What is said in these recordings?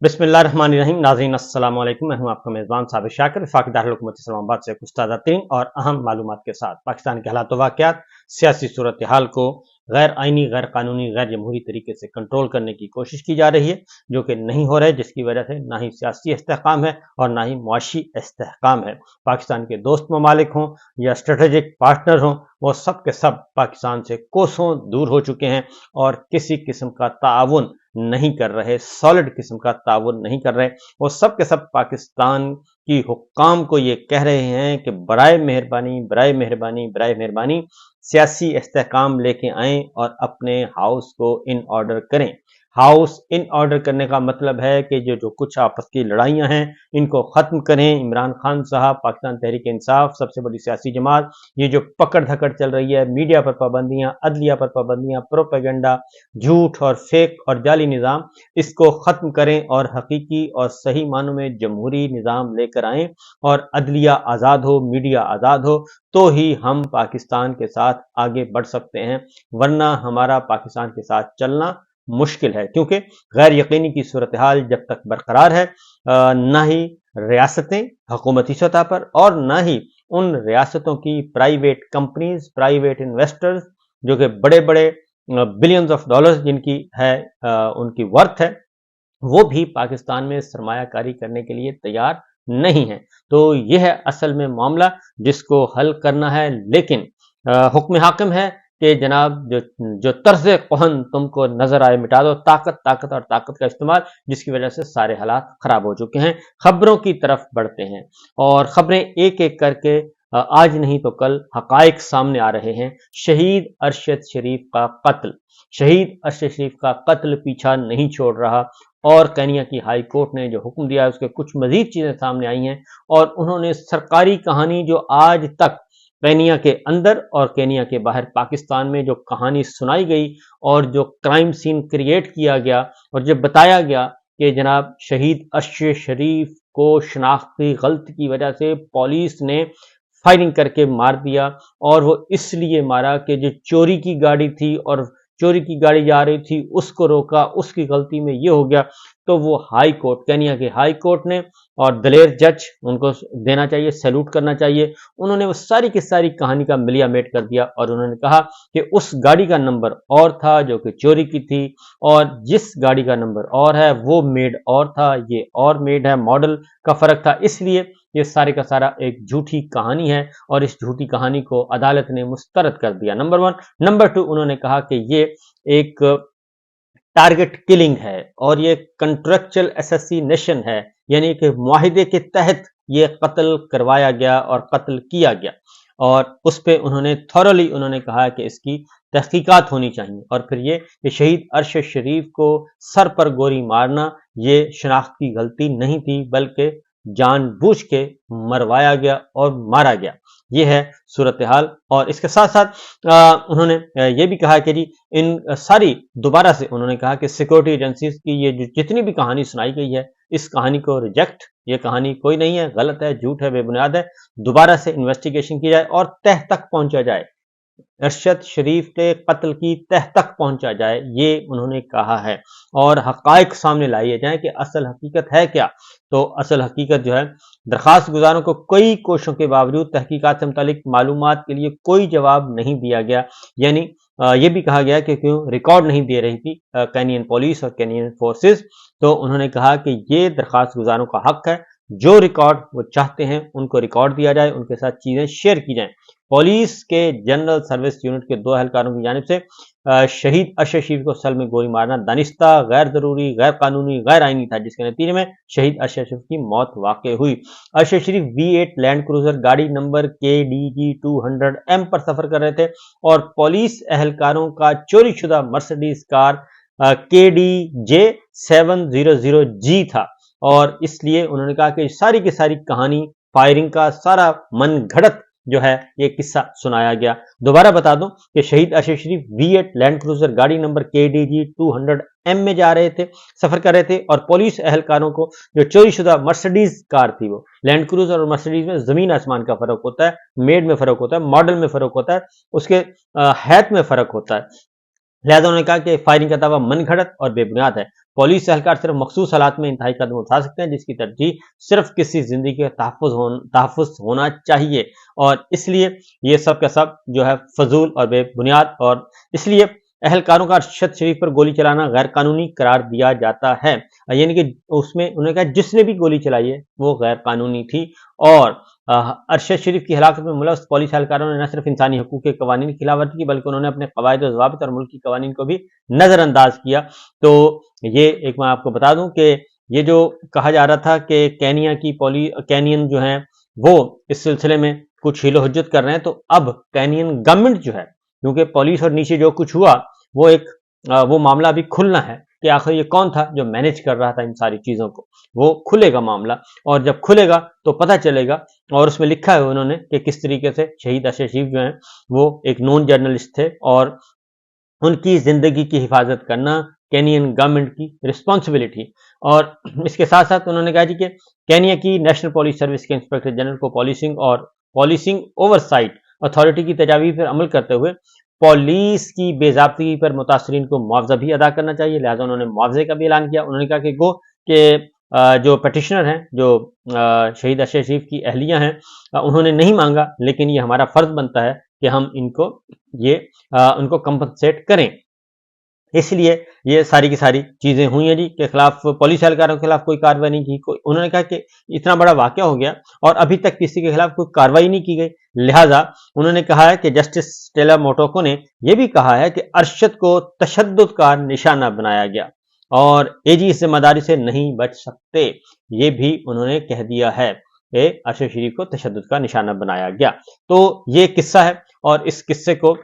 बिस्मिल्लाहिर्रहमानिर्रहीम। नाज़रीन अस्सलाम वालेकुम। मैं हूं आपका मेज़बान साबिर शाकिर, वफाकी दारुल हुकूमत इस्लामाबाद से कुछ ताज़ा तरीन और अहम मालूमात के साथ पाकिस्तान के हालात वाक़यात, सियासी सूरत हाल को गैर आइनी, गैर कानूनी, गैर जमहूरी तरीके से कंट्रोल करने की कोशिश की जा रही है, जो कि नहीं हो रहा है, जिसकी वजह से ना ही सियासी इस्तेहकाम है और ना ही मुआशी इस्तेहकाम है। पाकिस्तान के दोस्त ममालिक हों या स्ट्रेटेजिक पार्टनर हों, वो सब के सब पाकिस्तान से कोसों दूर हो चुके हैं और किसी किस्म का ताउन नहीं कर रहे, सॉलिड किस्म का ताउन नहीं कर रहे। वो सब के सब पाकिस्तान की हुक्काम को ये कह रहे हैं कि बराए मेहरबानी, बराए मेहरबानी, बराए मेहरबानी सियासी इस्तेहकाम लेके आएं और अपने हाउस को इन ऑर्डर करें। हाउस इन ऑर्डर करने का मतलब है कि जो कुछ आपस की लड़ाइयां हैं इनको खत्म करें। इमरान खान साहब, पाकिस्तान तहरीक इंसाफ, सबसे बड़ी सियासी जमात, ये जो पकड़ धकड़ चल रही है, मीडिया पर पाबंदियां, अदलिया पर पाबंदियां, प्रोपेगेंडा, झूठ और फेक और जाली निज़ाम, इसको ख़त्म करें और हकीकी और सही मानों में जमहूरी निज़ाम लेकर आएं और अदलिया आज़ाद हो, मीडिया आज़ाद हो, तो ही हम पाकिस्तान के साथ आगे बढ़ सकते हैं, वरना हमारा पाकिस्तान के साथ चलना मुश्किल है। क्योंकि गैर यकीनी की सूरत हाल जब तक बरकरार है, ना ही रियासतें हुकूमती सतह पर और ना ही उन रियासतों की प्राइवेट कंपनीज, प्राइवेट इन्वेस्टर्स, जो कि बड़े बड़े बिलियंस ऑफ डॉलर्स जिनकी है, उनकी वर्थ है, वो भी पाकिस्तान में सरमायाकारी करने के लिए तैयार नहीं है। तो यह है असल में मामला जिसको हल करना है। लेकिन हुक्म हाकिम है कि जनाब जो तर्ज कोहन तुमको नजर आए मिटा दो, ताकत ताकत और ताकत का इस्तेमाल, जिसकी वजह से सारे हालात खराब हो चुके हैं। खबरों की तरफ बढ़ते हैं और खबरें एक एक करके आज नहीं तो कल हकायक सामने आ रहे हैं। शहीद अरशद शरीफ का कत्ल, शहीद अरशद शरीफ का कत्ल पीछा नहीं छोड़ रहा और केनिया की हाई कोर्ट ने जो हुक्म दिया है उसके कुछ मजीद चीजें सामने आई हैं और उन्होंने सरकारी कहानी जो आज तक केनिया के अंदर और केनिया के बाहर पाकिस्तान में जो कहानी सुनाई गई और जो क्राइम सीन क्रिएट किया गया और जब बताया गया कि जनाब शहीद अरशद शरीफ को शनाख्ती गलती की वजह से पुलिस ने फायरिंग करके मार दिया और वो इसलिए मारा कि जो चोरी की गाड़ी थी और चोरी की गाड़ी जा रही थी उसको रोका, उसकी गलती में ये हो गया। तो वो हाई कोर्ट, केनिया के हाई कोर्ट ने, और दलेर जज, उनको देना चाहिए, सैल्यूट करना चाहिए, उन्होंने वो सारी की सारी कहानी का मिलिया मेट कर दिया और उन्होंने कहा कि उस गाड़ी का नंबर और था जो कि चोरी की थी और जिस गाड़ी का नंबर और है वो मेड और था, ये और मेड है, मॉडल का फर्क था, इसलिए ये सारे का सारा एक झूठी कहानी है और इस झूठी कहानी को अदालत ने मुस्तरद कर दिया। Number one. नंबर टू, उन्होंने कहा कि ये एक टारगेट किलिंग है और ये कंट्रेक्चुअल असैसिनेशन है, यानी कि मुआहिदे के तहत ये कत्ल करवाया गया और कत्ल किया गया और उस पर उन्होंने थॉरली उन्होंने कहा कि इसकी तहकीकात होनी चाहिए। और फिर ये कि शहीद अरशद शरीफ को सर पर गोली मारना ये शनाख्त की गलती नहीं थी, बल्कि जानबूझ के मरवाया गया और मारा गया। ये है सूरत हाल। और इसके साथ साथ उन्होंने ये भी कहा कि जी इन सारी, दोबारा से उन्होंने कहा कि सिक्योरिटी एजेंसीज की ये जितनी भी कहानी सुनाई गई है, इस कहानी को रिजेक्ट, ये कहानी कोई नहीं है, गलत है, झूठ है, बेबुनियाद है, दोबारा से इन्वेस्टिगेशन की जाए और तह तक पहुंचा जाए, अरशद शरीफ के कत्ल की तह तक पहुंचा जाए, ये उन्होंने कहा है और हकायक सामने लाए जाए कि असल हकीकत है क्या। तो असल हकीकत जो है, दरखास्त गुजारों को कई कोशिशों के बावजूद तहकीकात से मुतालिक मालूमात के लिए कोई जवाब नहीं दिया गया, यानी ये भी कहा गया कि क्यों रिकॉर्ड नहीं दे रही थी केनियन पुलिस और केनियन फोर्सेस। तो उन्होंने कहा कि ये दरखास्त गुजारों का हक है, जो रिकॉर्ड वो चाहते हैं उनको रिकॉर्ड दिया जाए, उनके साथ चीजें शेयर की जाएं। पुलिस के जनरल सर्विस यूनिट के 2 एहलकारों की जानिब से शहीद अरशद शरीफ को सल में गोली मारना दानिस्ता, गैर जरूरी, गैर कानूनी, गैर आईनी था, जिसके नतीजे में शहीद अरशद शरीफ की मौत वाक़ हुई। अरशद शरीफ V8 लैंड क्रूजर गाड़ी नंबर KDG 200M पर सफर कर रहे थे और पुलिस एहलकारों का चोरी शुदा मर्सिडीज कार KDJ 700G था और इसलिए उन्होंने कहा कि सारी की सारी कहानी, फायरिंग का सारा मन घड़त जो है ये किस्सा सुनाया गया। दोबारा बता दूं कि शहीद अरशद शरीफ V8 लैंड क्रूजर गाड़ी नंबर KDG 200M में जा रहे थे, सफर कर रहे थे और पुलिस एहलकारों को जो चोरी शुदा मर्सिडीज कार थी, वो लैंड क्रूजर और मर्सिडीज में जमीन आसमान का फर्क होता है, मेड में फर्क होता है, मॉडल में फर्क होता है, उसके हैत में फर्क होता है। लिहाजा उन्होंने कहा कि फायरिंग का दावा मन घड़त और बेबुनियाद है। पुलिस एहलकार सिर्फ मखसूस हालात में इंतहाई कदम उठा सकते हैं जिसकी तरजीह सिर्फ किसी जिंदगी के तहफ़्फ़ुज़ होना चाहिए। और इसलिए ये सब का सब जो है फजूल और बेबुनियाद, और इसलिए एहलकारों का अरशद शरीफ पर गोली चलाना गैर कानूनी करार दिया जाता है। यानी कि उसमें उन्होंने कहा जिसने भी गोली चलाई है वो गैर कानूनी थी। और अरशद शरीफ की हलाकत में मुलव्वस पुलिस एहलकारों ने न सिर्फ इंसानी हकूक के कवानीन की खिलाफवर्जी की बल्कि उन्होंने अपने कवायद व ज़वाबित और मुल्क की कवानीन को भी नज़रअंदाज किया। तो ये एक मैं आपको बता दूं कि ये जो कहा जा रहा था कि कैनियन जो है वो इस सिलसिले में कुछ हीलो हुज्जत कर रहे हैं, तो अब कैनियन गवर्नमेंट जो है, क्योंकि पुलिस और नीचे जो कुछ हुआ वो मामला अभी खुलना है कि आखिर ये कौन था जो मैनेज कर रहा था इन सारी चीजों को, वो खुलेगा मामला। और जब खुलेगा तो पता चलेगा। और उसमें लिखा है उन्होंने कि किस तरीके से शहीद अरशद शरीफ जो हैं वो एक नॉन जर्नलिस्ट थे और उनकी जिंदगी की हिफाजत करना केनियन गवर्नमेंट की रिस्पॉन्सिबिलिटी। और इसके साथ साथ उन्होंने कहा जी कि केनिया की नेशनल पुलिस सर्विस के इंस्पेक्टर जनरल को पॉलिसिंग ओवरसाइट अथॉरिटी की तजावीज़ पर अमल करते हुए पुलिस की बेज़ाब्तगी पर मुतासरीन को मुआवजा भी अदा करना चाहिए। लिहाजा उन्होंने मुआवजे का भी ऐलान किया। उन्होंने कहा कि जो पटिशनर हैं, जो शहीद अरशद शरीफ की अहलियां हैं, उन्होंने नहीं मांगा, लेकिन ये हमारा फर्ज बनता है कि हम उनको कंपनसेट करें। इसलिए ये सारी की सारी चीजें हुई हैं जी के खिलाफ, पुलिस एहलकारों के खिलाफ कोई कार्रवाई नहीं की। उन्होंने कहा कि इतना बड़ा वाकया हो गया और अभी तक किसी के खिलाफ कोई कार्रवाई नहीं की गई। लिहाजा उन्होंने कहा है कि जस्टिस स्टेला मोटोको ने यह भी कहा है कि अरशद को तशद्दुद का निशाना बनाया गया और एजी इस जिम्मेदारी से नहीं बच सकते। ये भी उन्होंने कह दिया है कि अरशद शरीफ को तशद्दुद का निशाना बनाया गया। तो ये किस्सा है और इस किस्से को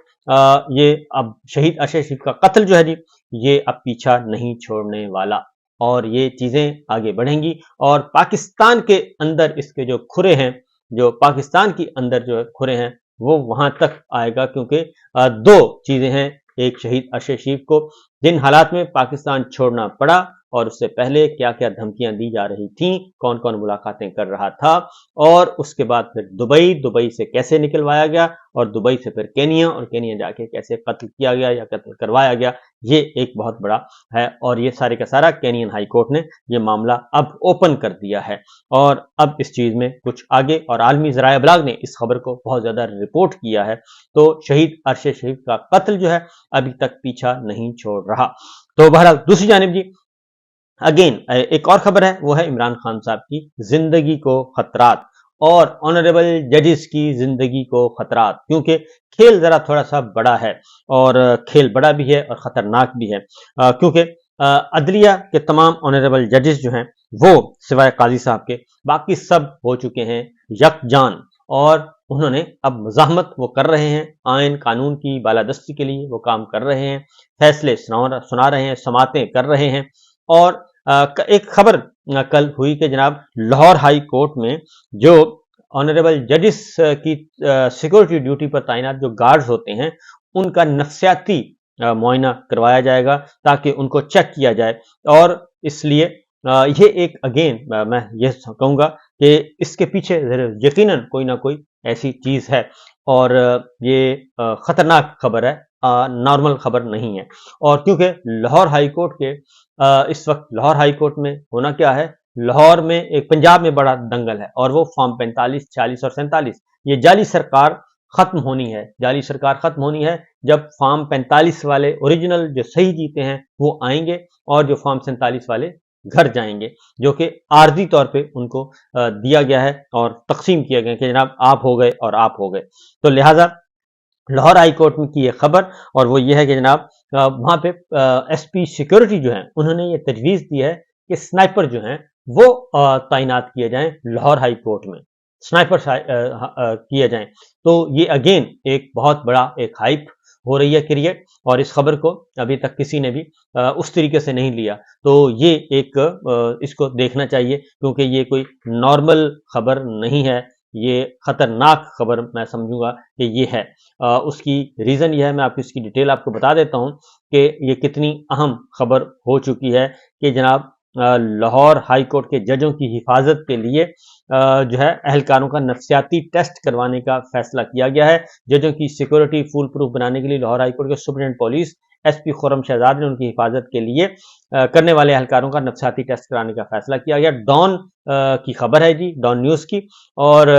ये अब शहीद अरशद शरीफ का कत्ल जो है जी, ये अब पीछा नहीं छोड़ने वाला और ये चीजें आगे बढ़ेंगी। और पाकिस्तान के अंदर इसके जो खुरे हैं, जो पाकिस्तान के अंदर जो खुरे हैं, वो वहां तक आएगा, क्योंकि दो चीजें हैं। एक, शहीद अरशद शरीफ को जिन हालात में पाकिस्तान छोड़ना पड़ा और उससे पहले क्या क्या धमकियां दी जा रही थीं, कौन कौन मुलाकातें कर रहा था, और उसके बाद फिर दुबई से कैसे निकलवाया गया और दुबई से फिर केनिया और केनिया जाके कैसे कत्ल किया गया या कत्ल करवाया गया, ये एक बहुत बड़ा है। और ये सारे का सारा केनियन हाई कोर्ट ने ये मामला अब ओपन कर दिया है और अब इस चीज में कुछ आगे, और आलमी ज़राए इब्लाग ने इस खबर को बहुत ज्यादा रिपोर्ट किया है। तो शहीद अरशद शरीफ का कत्ल जो है अभी तक पीछा नहीं छोड़ रहा। तो बहरहाल दूसरी जानिब जी अगेन एक और खबर है, वो है इमरान खान साहब की जिंदगी को खतरात और ऑनरेबल जजेस की जिंदगी को खतरात, क्योंकि खेल जरा थोड़ा सा बड़ा है और खेल बड़ा भी है और खतरनाक भी है, क्योंकि अदलिया के तमाम ऑनरेबल जजेस जो हैं वो सिवाय काजी साहब के बाकी सब हो चुके हैं यकजान, और उन्होंने अब मुज़ाहमत वो कर रहे हैं, आइन कानून की बालादस्ती के लिए वो काम कर रहे हैं, फैसले सुना रहे हैं, समातें कर रहे हैं। और एक खबर कल हुई कि जनाब लाहौर हाई कोर्ट में जो ऑनरेबल जजेस की सिक्योरिटी ड्यूटी पर तैनात जो गार्ड्स होते हैं, उनका नफ्सियाती मुआयना करवाया जाएगा ताकि उनको चेक किया जाए। और इसलिए ये एक अगेन मैं ये कहूँगा कि इसके पीछे यकीनन कोई ना कोई ऐसी चीज है और ये खतरनाक खबर है, नॉर्मल खबर नहीं है। और क्योंकि लाहौर हाई कोर्ट के इस वक्त लाहौर हाई कोर्ट में होना क्या है, लाहौर में एक पंजाब में बड़ा दंगल है और वो फॉर्म 45, 46 और 47 ये जाली सरकार खत्म होनी है। जाली सरकार खत्म होनी है जब फॉर्म 45 वाले ओरिजिनल जो सही जीते हैं वो आएंगे और जो फॉर्म 47 वाले घर जाएंगे, जो कि आर्जी तौर पे उनको दिया गया है और तकसीम किया गया कि जनाब आप हो गए और आप हो गए। तो लिहाजा लाहौर हाई कोर्ट में की ये खबर, और वो ये है कि जनाब वहां पे एसपी सिक्योरिटी जो है उन्होंने ये तजवीज़ दी है कि स्नाइपर जो हैं वो तैनात किए जाएं लाहौर हाई कोर्ट में, स्नाइपर किए जाएं। तो ये अगेन एक बहुत बड़ा एक हाइप हो रही है क्रिएट, और इस खबर को अभी तक किसी ने भी उस तरीके से नहीं लिया। तो ये एक इसको देखना चाहिए, क्योंकि ये कोई नॉर्मल खबर नहीं है, ये खतरनाक खबर मैं समझूंगा कि ये है। उसकी रीज़न ये है, मैं आपको इसकी डिटेल आपको बता देता हूं कि ये कितनी अहम खबर हो चुकी है कि जनाब लाहौर हाई कोर्ट के जजों की हिफाजत के लिए जो है एहलकारों का नफ्सियाती टेस्ट करवाने का फैसला किया गया है। जजों की सिक्योरिटी फूल प्रूफ बनाने के लिए लाहौर हाई कोर्ट के superintendent police SP Khurram Shahzad ने उनकी हिफाजत के लिए करने वाले एहलकारों का नफसियाती टेस्ट कराने का फैसला किया गया। डॉन की खबर है जी, डॉन न्यूज की, और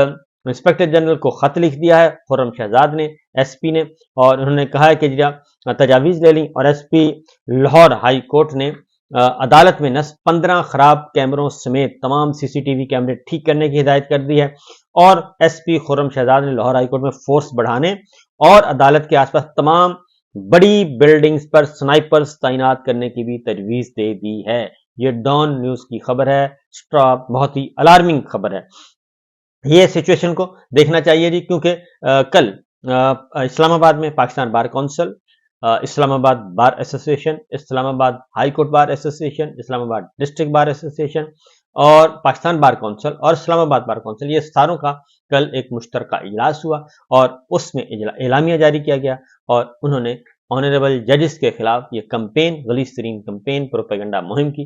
इंस्पेक्टर जनरल को खत लिख दिया है खुर्रम शहजाद ने, SP ने, और उन्होंने कहा है कि तजावीज़ ले ली। और SP लाहौर हाई कोर्ट ने अदालत में नस्ब 15 खराब कैमरों समेत तमाम CCTV कैमरे ठीक करने की हिदायत कर दी है। और SP खुर्रम शहजाद ने लाहौर हाई कोर्ट में फोर्स बढ़ाने और अदालत के आसपास तमाम बड़ी बिल्डिंग्स पर स्नाइपर्स तैनात करने की भी तजवीज़ दे दी है। ये डॉन न्यूज़ की खबर है, बहुत ही अलार्मिंग खबर है। ये सिचुएशन को देखना चाहिए जी, क्योंकि कल इस्लामाबाद में Pakistan bar council, Islamabad bar association, Islamabad high court bar association, Islamabad district bar association और पाकिस्तान बार काउंसिल और इस्लामाबाद बार काउंसिल, ये सारों का कल एक मुश्तरका इजलास हुआ और उसमें एलामिया जारी किया गया और उन्होंने ऑनरेबल जजेस के खिलाफ ये कंपेन, गलीज़ तरीन कंपेन, प्रोपेगेंडा मुहिम की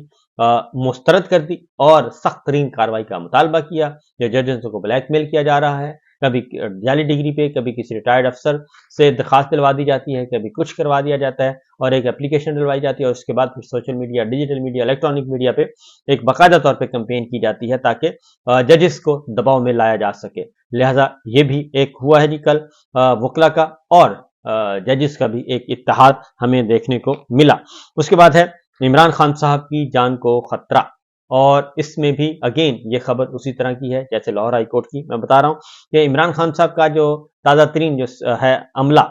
मुस्तरद कर दी और सख्त तरीन कार्रवाई का मुतालबा किया। जो जजेस को ब्लैकमेल किया जा रहा है, कभी जाली डिग्री पे, कभी किसी रिटायर्ड अफसर से दरखास्त दिलवा दी जाती है, कभी कुछ करवा दिया जाता है और एक एप्लीकेशन दिलवाई जाती है और उसके बाद फिर social media, digital media, electronic media पे एक बाकायदा तौर पे कंपेन की जाती है ताकि जजेस को दबाव में लाया जा सके। लिहाजा ये भी एक हुआ है जी कल वकला का और जजेस का भी एक इत्तेहाद हमें देखने को मिला। उसके बाद है इमरान खान साहब की जान को खतरा, और इसमें भी अगेन ये खबर उसी तरह की है जैसे लाहौर हाई कोर्ट की। मैं बता रहा हूँ कि इमरान खान साहब का जो ताज़ा तरीन जो है अमला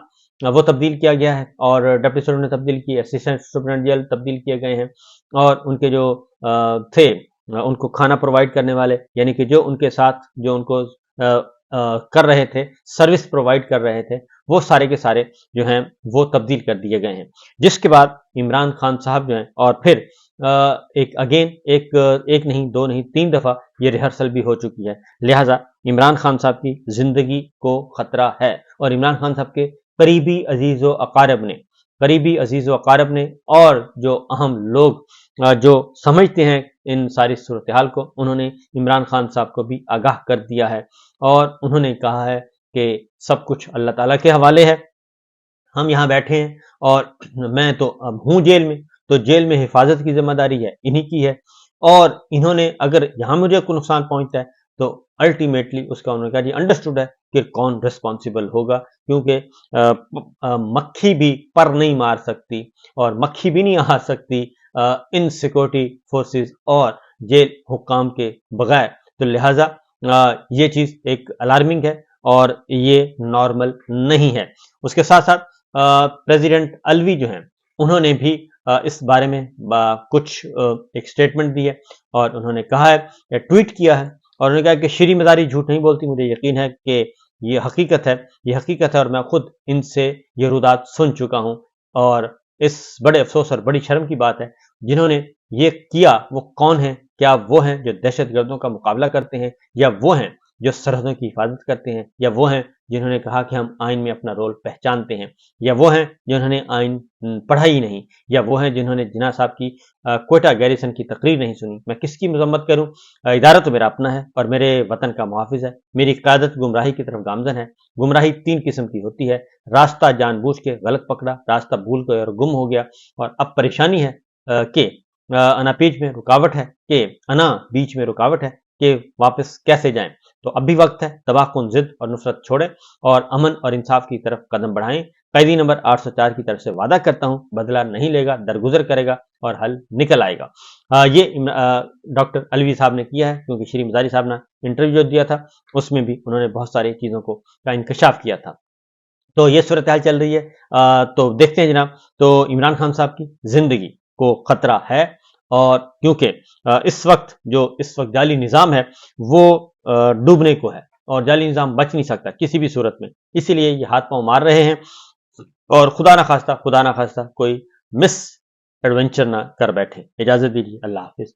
वो तब्दील किया गया है और डिप्टी सुप्रीडेंट ने तब्दील किए, असिस्टेंट सुप्रीडेंट जेल तब्दील किए गए हैं और उनके जो थे उनको खाना प्रोवाइड करने वाले, यानी कि जो उनके साथ जो उनको कर रहे थे, सर्विस प्रोवाइड कर रहे थे, वो सारे के सारे जो हैं वो तब्दील कर दिए गए हैं। जिसके बाद इमरान खान साहब जो हैं और फिर एक नहीं, दो नहीं, 3 दफा ये रिहर्सल भी हो चुकी है। लिहाजा इमरान खान साहब की जिंदगी को खतरा है और इमरान खान साहब के करीबी अजीज़ो अकारब ने और जो अहम लोग जो समझते हैं इन सारी सूरत हाल को, उन्होंने इमरान खान साहब को भी आगाह कर दिया है और उन्होंने कहा है कि सब कुछ अल्लाह ताला के हवाले है। हम यहाँ बैठे हैं और मैं तो अब हूँ जेल में, तो जेल में हिफाजत की जिम्मेदारी है इन्हीं की है और इन्होंने अगर यहाँ मुझे कोई नुकसान पहुंचता है तो अल्टीमेटली उसका उन्होंने कहा जी अंडरस्टूड है कि कौन रिस्पॉन्सिबल होगा, क्योंकि मक्खी भी पर नहीं मार सकती और मक्खी भी नहीं आ सकती इन सिक्योरिटी फोर्सेस और जेल हुक्काम के बगैर। तो लिहाजा ये चीज़ एक अलार्मिंग है और ये नॉर्मल नहीं है। उसके साथ साथ प्रेसिडेंट अलवी जो हैं उन्होंने भी इस बारे में कुछ एक स्टेटमेंट दी है और उन्होंने कहा है, ट्वीट किया है और उन्होंने कहा कि श्री मज़ारी झूठ नहीं बोलती, मुझे यकीन है कि ये हकीकत है और मैं खुद इनसे ये रुदात सुन चुका हूँ और इस बड़े अफसोस और बड़ी शर्म की बात है जिन्होंने ये किया वो कौन है, क्या वो हैं जो दहशतगर्दों का मुकाबला करते हैं या वो हैं जो सरहदों की हिफाजत करते हैं या वो हैं जिन्होंने कहा कि हम आइन में अपना रोल पहचानते हैं या वो हैं जिन्होंने आइन पढ़ा ही नहीं या वो हैं जिन्होंने जिन्ना साहब की कोयटा गैरिसन की तकरीर नहीं सुनी। मैं किसकी मजम्मत करूं, इदारा तो मेरा अपना है और मेरे वतन का मुहाफिज है। मेरी क़यादत गुमराही की तरफ गामजन है। गुमराही 3 किस्म की होती है, रास्ता जानबूझ के गलत पकड़ा, रास्ता भूल गए और गुम हो गया और अब परेशानी है कि अना बीच में रुकावट है कि वापस कैसे जाएं। तो अब भी वक्त है, तबाहकुन जिद और नुसरत छोड़ें और अमन और इंसाफ की तरफ कदम बढ़ाएं। कैदी नंबर 804 की तरफ से वादा करता हूं, बदला नहीं लेगा, दरगुजर करेगा और हल निकल आएगा। ये डॉक्टर अलवी साहब ने किया है, क्योंकि श्री मज़ारी साहब ने इंटरव्यू जो दिया था उसमें भी उन्होंने बहुत सारी चीज़ों का इंकशाफ किया था। तो ये सूरत हाल चल रही है। तो देखते हैं जनाब, तो इमरान खान साहब की जिंदगी को खतरा है और क्योंकि इस वक्त जाली निज़ाम है वो डूबने को है और जाली निज़ाम बच नहीं सकता किसी भी सूरत में, इसीलिए ये हाथ पांव मार रहे हैं और खुदा ना खास्ता कोई मिस एडवेंचर ना कर बैठे। इजाजत दीजिए, अल्लाह हाफिज।